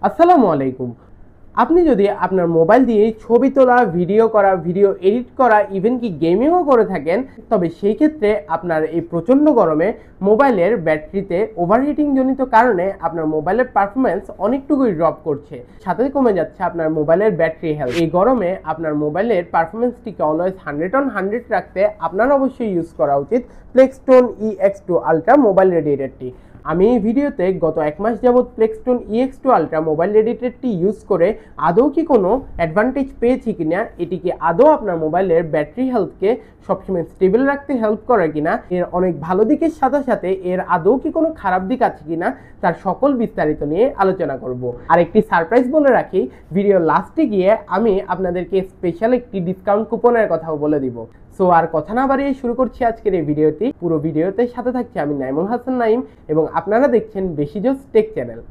আসসালামু আলাইকুম। আপনি যদি আপনার মোবাইল দিয়ে ছবি তোলা, ভিডিও করা, ভিডিও এডিট করা, ইভেন কি গেমিংও করে থাকেন, তবে সেই ক্ষেত্রে আপনার এই প্রচণ্ড গরমে মোবাইলের ব্যাটারিতে ওভারহিটিং জনিত কারণে আপনার মোবাইলের পারফরমেন্স অনেকটুকুই ড্রপ করছে, সাথে কমে যাচ্ছে আপনার মোবাইলের ব্যাটারি হেলথ। এই গরমে আপনার মোবাইলের পারফরমেন্সটিকে অলওয়েজ 100/100 রাখতে আপনার অবশ্যই ইউজ করা উচিত প্লেক্সটোন EX2 আলট্রা মোবাইল রেডিয়েটরটি। আমি এই ভিডিওতে গত 1 মাস যাবৎ প্লেক্সটোন EX2 আলট্রা মোবাইল রেডিয়েটরটি ইউজ করে আদৌ কি কোনো অ্যাডভান্টেজ পেয়েছি কিনা, এটি কি আদৌ আপনার মোবাইলের ব্যাটারি হেলথকে সবসময় স্টেবল রাখতে হেল্প করে কিনা, এর অনেক ভালো দিকের সাথে সাথে এর আদৌ কি কোনো খারাপ দিক আছে কিনা, তার সকল বিস্তারিত নিয়ে আলোচনা করব। আর একটি সারপ্রাইজ বলে রাখি, ভিডিও লাস্টে গিয়ে আমি আপনাদেরকে স্পেশাল একটি ডিসকাউন্ট কুপনের কথাও বলে দিব। সো আর কথা না বাড়িয়ে শুরু করছি আজকের এই ভিডিওটি। পুরো ভিডিওতে সাথে থাকছি আমি নাইমুল হাসান নাইম এবং আপনারা দেখছেন বেশিজোস টেক চ্যানেল।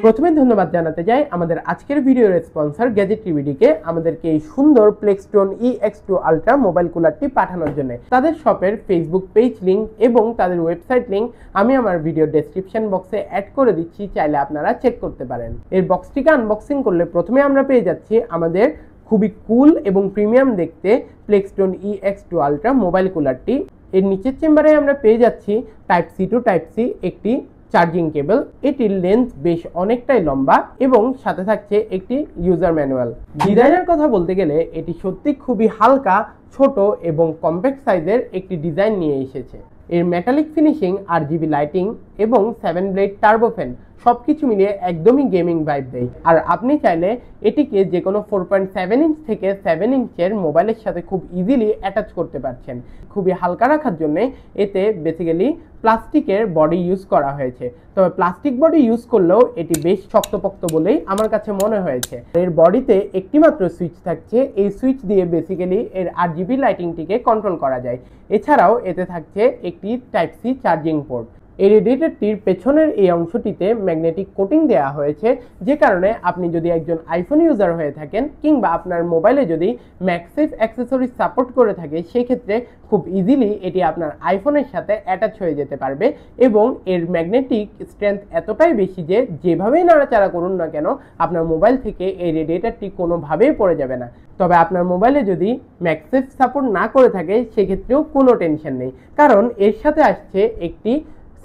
প্রথমে ধন্যবাদ জানাতে যাই আমাদের আজকের ভিডিওর স্পন্সর গ্যাজেট টিভিডিকে আমাদেরকে এই সুন্দর প্লেক্সটোন EX2 আলট্রা মোবাইল কুলারটি পাঠানোর জন্য। তাদের শপের ফেসবুক পেজ লিঙ্ক এবং তাদের ওয়েবসাইট লিঙ্ক আমি আমার ভিডিও ডেসক্রিপশন বক্সে অ্যাড করে দিচ্ছি, চাইলে আপনারা চেক করতে পারেন। এর বক্সটিকে আনবক্সিং করলে প্রথমে আমরা পেয়ে যাচ্ছি আমাদের খুবই কুল এবং প্রিমিয়াম দেখতে প্লেক্সটোন EX2 আলট্রা মোবাইল কুলারটি। এর নিচের চেম্বারে আমরা পেয়ে যাচ্ছি Type-C to Type-C একটি চার্জিং কেবল। এটির লেন্থ বেশ অনেকটাই লম্বা এবং সাথে থাকছে একটি ইউজার ম্যানুয়াল। ডিজাইনের কথা বলতে গেলে এটি সত্যি খুবই হালকা, ছোট এবং কম্প্যাক্ট সাইজের একটি ডিজাইন নিয়ে এসেছে। এর মেটালিক ফিনিশিং, RGB লাইটিং এবং 7 ব্লেড টার্বো ফ্যান সবকিছু মিলিয়ে একদমই গেমিং ভাইব দেয়। আর আপনি চাইলে এটিকে যে কোনো 4.7 ইঞ্চ থেকে 7 ইঞ্চের মোবাইলের সাথে খুব ইজিলি অ্যাটাচ করতে পারছেন। খুবই হালকা রাখার জন্য এতে বেসিক্যালি প্লাস্টিকের বডি ইউজ করা হয়েছে, তবে প্লাস্টিক বডি ইউজ করলেও এটি বেশ শক্তপোক্ত বলেই আমার কাছে মনে হয়েছে। এর বডিতে একটি মাত্র সুইচ থাকছে, এই সুইচ দিয়ে বেসিক্যালি এর RGB লাইটিংটিকে কন্ট্রোল করা যায়। এছাড়াও এতে থাকছে একটি Type-C চার্জিং পোর্ট। এই রেডিয়েটরটির পেছনের এই অংশটিতে ম্যাগনেটিক কোটিং দেওয়া হয়েছে, যে কারণে আপনি যদি একজন আইফোন ইউজার হয়ে থাকেন কিংবা আপনার মোবাইলে যদি ম্যাগসেফ অ্যাক্সেসরিজ সাপোর্ট করে থাকে, সেক্ষেত্রে খুব ইজিলি এটি আপনার আইফোনের সাথে অ্যাটাচ হয়ে যেতে পারবে এবং এর ম্যাগনেটিক স্ট্রেংথ এতটাই বেশি যে যেভাবেই নাড়াচাড়া করুন না কেন আপনার মোবাইল থেকে এই রেডিয়েটরটি কোনোভাবেই পড়ে যাবে না। তবে আপনার মোবাইলে যদি ম্যাগসেফ সাপোর্ট না করে থাকে সেক্ষেত্রেও কোনো টেনশন নেই, কারণ এর সাথে আসছে একটি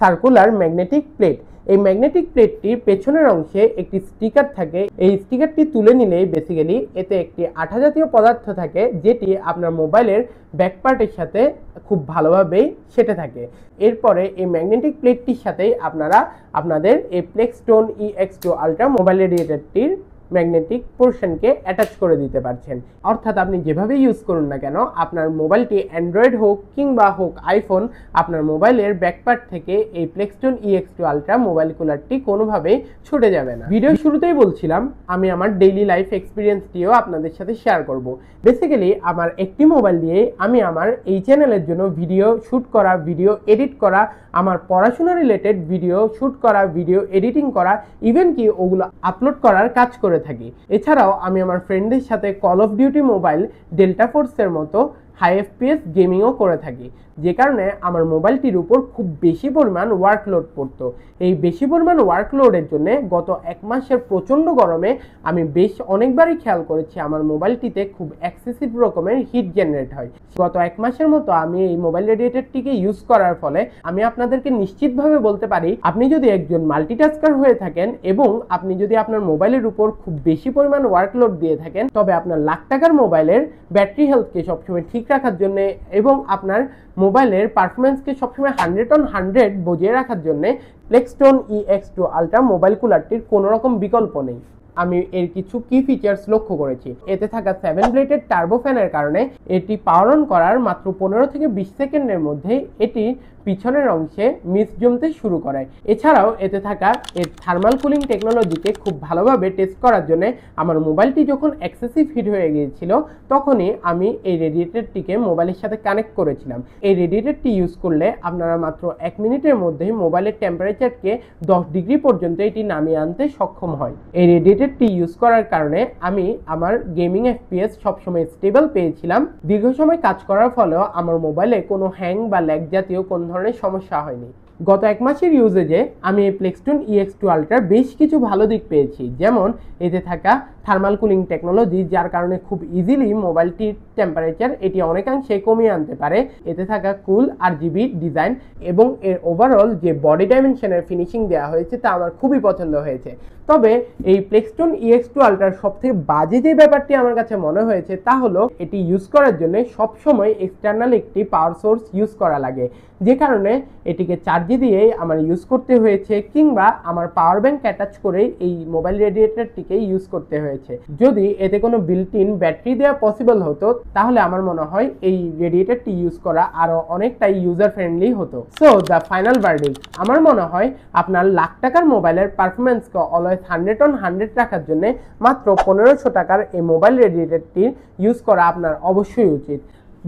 সার্কুলার ম্যাগনেটিক প্লেট। এই ম্যাগনেটিক প্লেটটির পেছনের অংশে একটি স্টিকার থাকে। এই স্টিকারটি তুলে নিলেই বেসিক্যালি এতে একটি আঠা জাতীয় পদার্থ থাকে, যেটি আপনার মোবাইলের ব্যাকপার্টের সাথে খুব ভালোভাবেই সেটে থাকে। এরপরে এই ম্যাগনেটিক প্লেটটির সাথেই আপনারা আপনাদের এই প্লেক্সটোন EX2 ultra mobile রেডিয়েটরটির magnetic পোর্শনকে attach করে দিতে পারছেন। অর্থাৎ আপনি যেভাবে ইউজ করুন না কেন, আপনার মোবাইলটি অ্যান্ড্রয়েড হোক কিংবা হোক আইফোন, আপনার মোবাইলের ব্যাকপার্ট থেকে এই প্লেক্সটোন EX2 আলট্রা মোবাইল কুলারটি কোনোভাবেই ছুটে যাবে না। ভিডিও শুরুতেই বলছিলাম আমি আমার ডেইলি লাইফ এক্সপিরিয়েন্সটিও আপনাদের সাথে শেয়ার করব। বেসিক্যালি আমার একটি মোবাইল দিয়ে আমি আমার এই চ্যানেলের জন্য ভিডিও শ্যুট করা, ভিডিও এডিট করা, আমার পড়াশোনা রিলেটেড ভিডিও শ্যুট করা, ভিডিও এডিটিং করা, ইভেন কি ওগুলো আপলোড করার কাজ করে থাকি। এছাড়াও আমি আমার ফ্রেন্ডদের সাথে call of duty mobile, delta ফোর্সের মতো হাই FPS গেমিংও করে থাকি, যে কারণে আমার মোবাইলটির উপর খুব বেশি পরিমাণ ওয়ার্কলোড পড়তো। এই বেশি পরিমাণ ওয়ার্কলোডের জন্য গত 1 মাসের প্রচণ্ড গরমে আমি বেশ অনেকবারই খেয়াল করেছি আমার মোবাইলটিতে খুব এক্সেসিভ রকমের হিট জেনারেট হয়। গত 1 মাসের মতো আমি এই মোবাইল রেডিয়েটরটিকে ইউজ করার ফলে আমি আপনাদেরকে নিশ্চিতভাবে বলতে পারি, আপনি যদি একজন মাল্টিটাস্কার হয়ে থাকেন এবং আপনি যদি আপনার মোবাইলের উপর খুব বেশি পরিমাণ ওয়ার্কলোড দিয়ে থাকেন, তবে আপনার লাখ টাকার মোবাইলের ব্যাটারি হেলথকে সবসময় ঠিক রাখার জন্য এবং আপনার মোবাইলের পারফরমেন্সকে সবসময় 100/100 বজিয়ে রাখার জন্য প্লেক্সটোন EX2 আলট্রা মোবাইল কুলারটির কোনো রকম বিকল্প নেই। আমি এর কিছু কি ফিচার্স লক্ষ্য করেছি। এতে থাকা 7 ব্লেডের টার্বো ফ্যানের কারণে এটি পাওয়ার অন করার মাত্র 15 থেকে 20 সেকেন্ডের মধ্যে এটি পিছনের অংশে মিস জমতে শুরু করে। এছাড়াও এতে থাকা এর থার্মাল কুলিং টেকনোলজিকে খুব ভালোভাবে টেস্ট করার জন্য আমার মোবাইলটি যখন এক্সেসিভ হিট হয়ে গিয়েছিল, তখনই আমি এই রেডিয়েটরটিকে মোবাইলের সাথে কানেক্ট করেছিলাম। এই রেডিয়েটরটি ইউজ করলে আপনারা মাত্র 1 মিনিটের মধ্যেই মোবাইলের টেম্পারেচারকে 10 ডিগ্রি পর্যন্ত এটি নামিয়ে আনতে সক্ষম হয়। এই রেডিয়েটর রেডিয়েটরটি ইউজ করার কারণে আমি আমার গেমিং FPS সবসময় স্টেবল পেয়েছিলাম। দীর্ঘ সময় কাজ করার ফলেও আমার মোবাইলে কোনো হ্যাং বা ল্যাগ জাতীয় কোনো ধরনের সমস্যা হয়নি। গত 1 মাসের ইউজেজে আমি এই প্লেক্সটন EX2 আলট্রার বেশ কিছু ভালো দিক পেয়েছি, যেমন এতে থাকা থার্মাল কুলিং টেকনোলজি, যার কারণে খুব ইজিলি মোবাইলটির টেম্পারেচার এটি অনেকাংশে কমিয়ে আনতে পারে। এতে থাকা কুল RGB ডিজাইন এবং এর ওভারঅল যে বডি ডাইমেনশনের ফিনিশিং দেওয়া হয়েছে তা আমার খুবই পছন্দ হয়েছে। তবে এই প্লেক্সটন EX2 আলট্রার সবথেকে বাজে যে ব্যাপারটি আমার কাছে মনে হয়েছে তা হলো এটি ইউজ করার জন্য সবসময় এক্সটার্নাল একটি পাওয়ার সোর্স ইউজ করা লাগে, যে কারণে এটিকে চার্জে দিয়েই আমার ইউজ করতে হয়েছে, কিংবা আমার পাওয়ার ব্যাংক অ্যাটাচ করে এই মোবাইল রেডিয়েটরটিকে ইউজ করতে হয়েছে। যদি এতে কোনো বিল্ট ইন ব্যাটারি দেওয়া পসিবল হতো তাহলে আমার মনে হয় এই রেডিয়েটরটি ইউজ করা আরও অনেকটাই ইউজার ফ্রেন্ডলি হতো। সো দ্য ফাইনাল ভার্ডিক্ট, আমার মনে হয় আপনার লাখ টাকার মোবাইলের পারফরমেন্সকে অলওয়েজ 100/100 রাখার জন্য মাত্র 1500 টাকার এই মোবাইল রেডিয়েটরটি ইউজ করা আপনার অবশ্যই উচিত।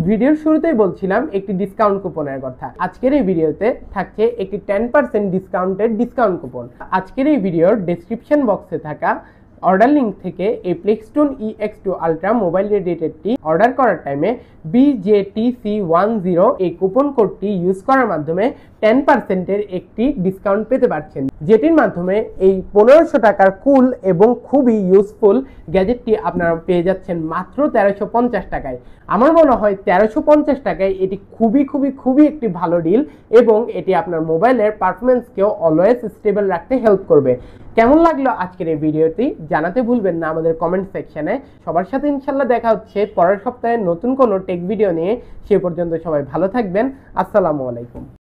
ভিডিওর শুরুতেই বলছিলাম একটি ডিসকাউন্ট কুপনের কথা। আজকের এই ভিডিওতে থাকছে একটি 10% ডিসকাউন্টের ডিসকাউন্ট কুপন। আজকের এই ভিডিওর ডেসক্রিপশন বক্সে থাকা অর্ডার লিঙ্ক থেকে এই প্লেক্সটন EX2 আলট্রা মোবাইল রেডিয়েটরটি অর্ডার করার টাইমে BJTC10 এই কুপন কোডটি ইউজ করার মাধ্যমে 10%-এর একটি ডিসকাউন্ট পেতে পারছেন, যেটির মাধ্যমে এই 1500 টাকার কুল এবং খুবই ইউজফুল গ্যাজেটটি আপনারা পেয়ে যাচ্ছেন মাত্র 1350 টাকায়। আমার মনে হয় 1350 টাকায় এটি খুবই একটি ভালো ডিল এবং এটি আপনার মোবাইলের পারফরমেন্সকেও অলওয়েজ স্টেবল রাখতে হেল্প করবে। কেমন লাগলো আজকের এই ভিডিওটি জানাতে ভুলবেন না আমাদের কমেন্ট সেকশনে। সবার সাথে ইনশাল্লাহ দেখা হচ্ছে পরের সপ্তাহে নতুন কোনো টেক ভিডিও নিয়ে। সে পর্যন্ত সবাই ভালো থাকবেন। আসসালামু আলাইকুম।